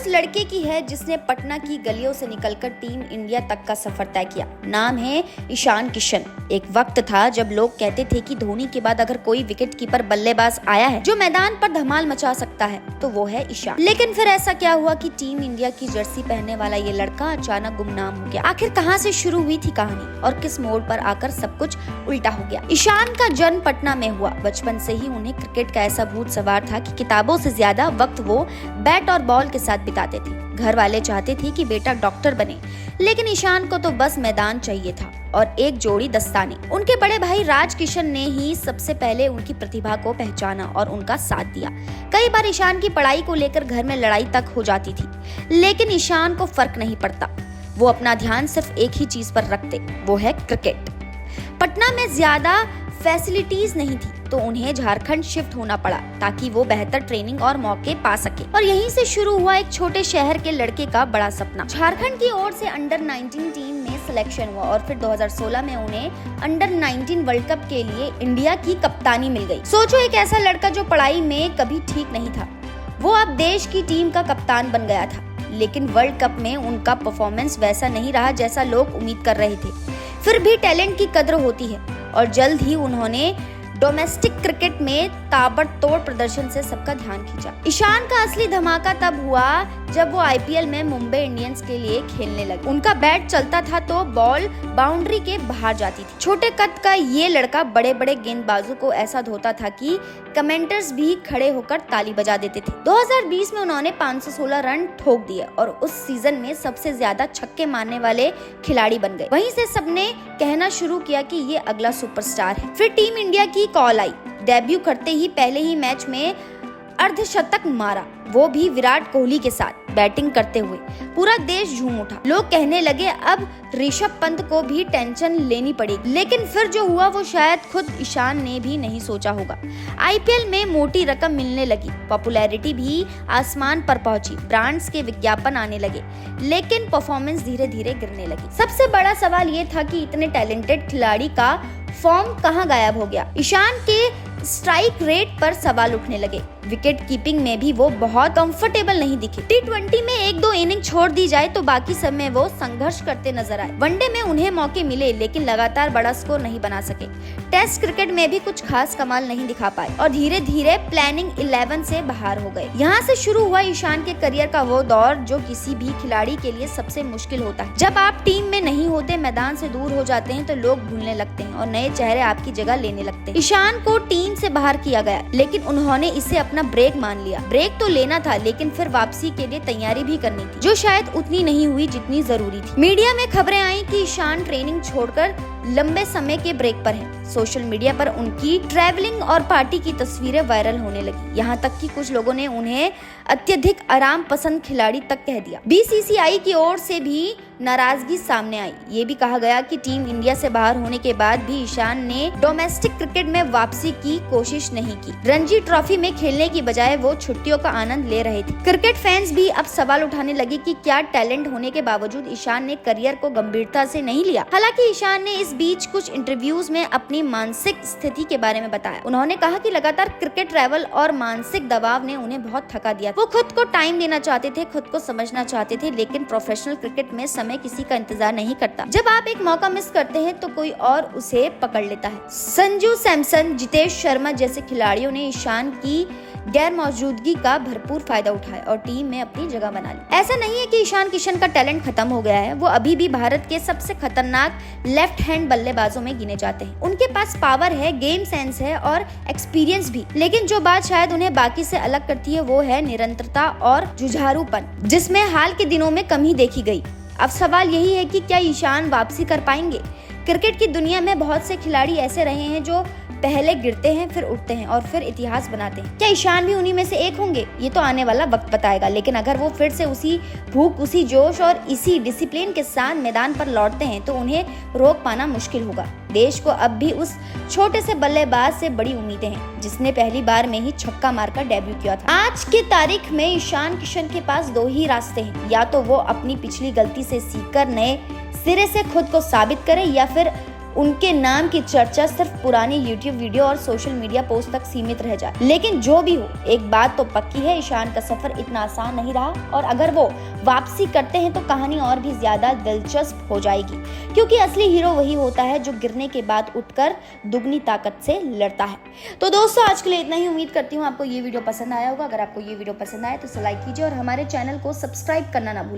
लड़के की है जिसने पटना की गलियों से निकलकर टीम इंडिया तक का सफर तय किया। नाम है ईशान किशन। एक वक्त था जब लोग कहते थे कि धोनी के बाद अगर कोई विकेट कीपर बल्लेबाज आया है जो मैदान पर धमाल मचा सकता है तो वो है ईशान। लेकिन फिर ऐसा क्या हुआ कि टीम इंडिया की जर्सी पहनने वाला ये लड़का अचानक गुमनाम हो गया। आखिर कहां से शुरू हुई थी कहानी और किस मोड़ पर आकर सब कुछ उल्टा हो गया। ईशान का जन्म पटना में हुआ। बचपन से ही उन्हें क्रिकेट का ऐसा भूत सवार था कि किताबों से ज्यादा वक्त वो बैट और बॉल के साथ बिताते थे। घर वाले चाहते थे कि बेटा डॉक्टर बने, लेकिन ईशान को तो बस मैदान चाहिए था और एक जोड़ी दस्ताने। उनके बड़े भाई राज किशन ने ही सबसे पहले उनकी प्रतिभा को पहचाना और उनका साथ दिया। कई बार ईशान की पढ़ाई को लेकर घर में लड़ाई तक हो जाती थी, लेकिन ईशान को फर्क नहीं पड़ता। वो अपना ध्यान सिर्फ एक ही चीज पर रखते, वो है क्रिकेट। पटना में ज्यादा फैसिलिटीज नहीं थी तो उन्हें झारखंड शिफ्ट होना पड़ा ताकि वो बेहतर ट्रेनिंग और मौके पा सके। और यहीं से शुरू हुआ एक छोटे शहर के लड़के का बड़ा सपना। झारखंड की ओर से अंडर 19 टीम में सिलेक्शन हुआ और फिर 2016 में उन्हें अंडर 19 वर्ल्ड कप के लिए इंडिया की कप्तानी मिल गई। सोचो, एक ऐसा लड़का जो पढ़ाई में कभी ठीक नहीं था, वो अब देश की टीम का कप्तान बन गया था। लेकिन वर्ल्ड कप में उनका परफॉर्मेंस वैसा नहीं रहा जैसा लोग उम्मीद कर रहे थे। फिर भी टैलेंट की कद्र होती है और जल्द ही उन्होंने डोमेस्टिक क्रिकेट में ताबड़तोड़ प्रदर्शन से सबका ध्यान खींचा। ईशान का असली धमाका तब हुआ जब वो आईपीएल में मुंबई इंडियंस के लिए खेलने लगे। उनका बैट चलता था तो बॉल बाउंड्री के बाहर जाती थी। छोटे कद का ये लड़का बड़े बड़े गेंदबाजों को ऐसा धोता था कि कमेंटर्स भी खड़े होकर ताली बजा देते थे। 2020 में उन्होंने 516 रन ठोक दिए और उस सीजन में सबसे ज्यादा छक्के मारने वाले खिलाड़ी बन गए। वहीं से सबने कहना शुरू किया कि ये अगला सुपरस्टार है। फिर टीम इंडिया की कॉल आई। डेब्यू करते ही पहले ही मैच में अर्धशतक मारा, वो भी विराट कोहली के साथ बैटिंग करते हुए। पूरा देश झूम उठा। लोग कहने लगे अब ऋषभ पंत को भी टेंशन लेनी पड़ेगी। लेकिन फिर जो हुआ वो शायद खुद ईशान ने भी नहीं सोचा होगा। आईपीएल में मोटी रकम मिलने लगी, पॉपुलैरिटी भी आसमान पर पहुंची, ब्रांड्स के विज्ञापन आने लगे, लेकिन परफॉर्मेंस धीरे धीरे गिरने लगी। सबसे बड़ा सवाल ये था कि इतने टैलेंटेड खिलाड़ी का फॉर्म कहाँ गायब हो गया। ईशान के स्ट्राइक रेट पर सवाल उठने लगे। विकेट कीपिंग में भी वो बहुत कंफर्टेबल नहीं दिखे। T20 में एक दो इनिंग छोड़ दी जाए तो बाकी समय वो संघर्ष करते नजर आए। वनडे में उन्हें मौके मिले लेकिन लगातार बड़ा स्कोर नहीं बना सके। टेस्ट क्रिकेट में भी कुछ खास कमाल नहीं दिखा पाए और धीरे धीरे प्लानिंग 11 से बाहर हो गए। यहाँ से शुरू हुआ ईशान के करियर का वो दौर जो किसी भी खिलाड़ी के लिए सबसे मुश्किल होता है। जब आप टीम में नहीं होते, मैदान से दूर हो जाते हैं तो लोग भूलने लगते हैं और नए चेहरे आपकी जगह लेने लगते हैं। ईशान को टीम से बाहर किया गया, लेकिन उन्होंने इसे अपना ब्रेक मान लिया। ब्रेक तो लेना था, लेकिन फिर वापसी के लिए तैयारी भी करनी थी, जो शायद उतनी नहीं हुई जितनी जरूरी थी। मीडिया में खबरें आई कि ईशान ट्रेनिंग छोड़कर लंबे समय के ब्रेक पर है। सोशल मीडिया पर उनकी ट्रैवलिंग और पार्टी की तस्वीरें वायरल होने लगी। यहाँ तक कि कुछ लोगों ने उन्हें अत्यधिक आराम पसंद खिलाड़ी तक कह दिया। बीसीसीआई की ओर से भी नाराजगी सामने आई। ये भी कहा गया कि टीम इंडिया से बाहर होने के बाद भी ईशान ने डोमेस्टिक क्रिकेट में वापसी की कोशिश नहीं की। रणजी ट्रॉफी में खेलने की बजाय वो छुट्टियों का आनंद ले रहे थे। क्रिकेट फैंस भी अब सवाल उठाने लगे कि क्या टैलेंट होने के बावजूद ईशान ने करियर को गंभीरता से नहीं लिया। हालांकि ईशान ने इस बीच कुछ इंटरव्यूज में अपनी मानसिक स्थिति के बारे में बताया। उन्होंने कहा कि लगातार क्रिकेट ट्रैवल और मानसिक दबाव ने उन्हें बहुत थका दिया। वो खुद को टाइम देना चाहते थे, खुद को समझना चाहते थे, लेकिन प्रोफेशनल क्रिकेट में समय किसी का इंतजार नहीं करता। जब आप एक मौका मिस करते हैं तो कोई और उसे पकड़ लेता है। संजू सैमसन, जितेश शर्मा जैसे खिलाड़ियों ने ईशान की गैर मौजूदगी का भरपूर फायदा उठाया और टीम में अपनी जगह बना ली। ऐसा नहीं है कि ईशान किशन का टैलेंट खत्म हो गया है। वो अभी भी भारत के सबसे खतरनाक लेफ्ट हैंड बल्लेबाजों में गिने जाते हैं। उनके पास पावर है, गेम सेंस है और एक्सपीरियंस भी। लेकिन जो बात शायद उन्हें बाकी से अलग करती है वो है निरंतरता और जुझारूपन, जिसमें हाल के दिनों में कमी देखी गई। अब सवाल यही है कि क्या ईशान वापसी कर पाएंगे। क्रिकेट की दुनिया में बहुत से खिलाड़ी ऐसे रहे हैं जो पहले गिरते हैं, फिर उठते हैं और फिर इतिहास बनाते हैं। क्या ईशान भी उन्हीं में से एक होंगे? ये तो आने वाला वक्त बताएगा। लेकिन अगर वो फिर से उसी भूख, उसी जोश और इसी डिसिप्लिन के साथ मैदान पर लौटते हैं तो उन्हें रोक पाना मुश्किल होगा। देश को अब भी उस छोटे से बल्लेबाज से बड़ी उम्मीदें हैं जिसने पहली बार में ही छक्का मारकर डेब्यू किया था। आज की तारीख में ईशान किशन के पास दो ही रास्ते हैं, या तो वो अपनी पिछली गलती से सीखकर नए सिरे से खुद को साबित करे या फिर उनके नाम की चर्चा सिर्फ पुरानी यूट्यूब वीडियो और सोशल मीडिया पोस्ट तक सीमित रह जाए। लेकिन जो भी हो, एक बात तो पक्की है, ईशान का सफर इतना आसान नहीं रहा और अगर वो वापसी करते हैं तो कहानी और भी ज्यादा दिलचस्प हो जाएगी, क्योंकि असली हीरो वही होता है जो गिरने के बाद उठकर दुगनी ताकत से लड़ता है। तो दोस्तों, आज के लिए इतना ही। उम्मीद करती हूँ आपको ये वीडियो पसंद आया होगा। अगर आपको ये वीडियो पसंद आया तो इसे लाइक कीजिए और हमारे चैनल को सब्सक्राइब करना ना भूलें।